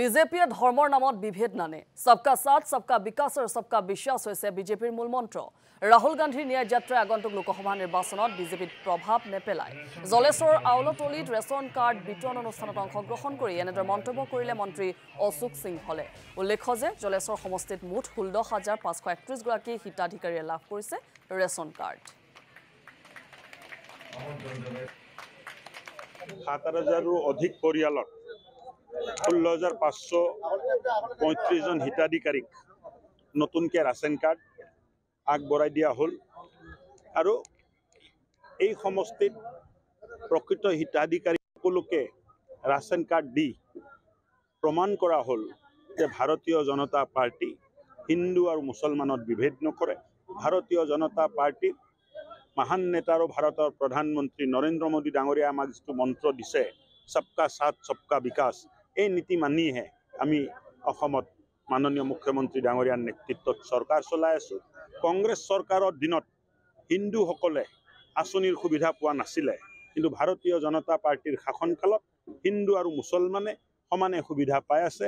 বিজেপিয়ে ধৰ্মৰ নামত বিভেদ নানে সবকা সাথ সবকা বিকাশ আৰু সবকা বিশ্বাস হৈছে বিজেপিৰ মূল মন্ত্ৰ ৰাহুল গান্ধীৰ ন্যায় যাত্ৰা আগন্তুক লোকসভা নিৰ্বাচনত বিজেপিত প্ৰভাৱ নেপেলায় জলেশ্বৰ আউলতলিত ৰেচন কাৰ্ড বিতৰণ অনুষ্ঠানত অংশগ্ৰহণ কৰি এনেদৰে মন্তব্য কৰিলে মন্ত্ৰী অশোক সিংহলে উল্লেখ্য যে জলেশ্বৰ সমষ্টিত মুঠ ১৬,৫৩১ গৰাকী হিতাধিকাৰীয়ে লাভ কৰিছে ৰেচন কাৰ্ড ৭,০০০ৰো অধিক পৰিয়ালৰ ১৬,৫৩৫ জন হিতাধিকাৰীক নতুনকৈ ৰাচন কাৰ্ড আগবঢ়াই দিয়া হ'ল আৰু এই সমষ্টিত প্ৰকৃত হিতাধিকাৰী সকলোকে ৰাচন কাৰ্ড দি প্ৰমাণ কৰা হ'ল যে ভাৰতীয় জনতা পাৰ্টি হিন্দু আৰু মুছলমানত বিভেদ নকৰে ভাৰতীয় জনতা পাৰ্টিৰ মহান নেতা আৰু ভাৰতৰ প্ৰধানমন্ত্ৰী নৰেন্দ্ৰ মোদী ডাঙৰীয়া আমাক যিটো মন্ত্ৰ দিছে সবকা সাথ সবকা বিকাশ এই নীতি মানিহে আমি অসমত মাননীয় মুখ্যমন্ত্ৰী ডাঙৰীয়াৰ নেতৃত্বত চৰকাৰ চলাই আছোঁ কংগ্ৰেছ চৰকাৰৰ দিনত হিন্দুসকলে আঁচনিৰ সুবিধা পোৱা নাছিলে কিন্তু ভাৰতীয় জনতা পাৰ্টিৰ শাসনকালত হিন্দু আৰু মুছলমানে সমানে সুবিধা পাই আছে।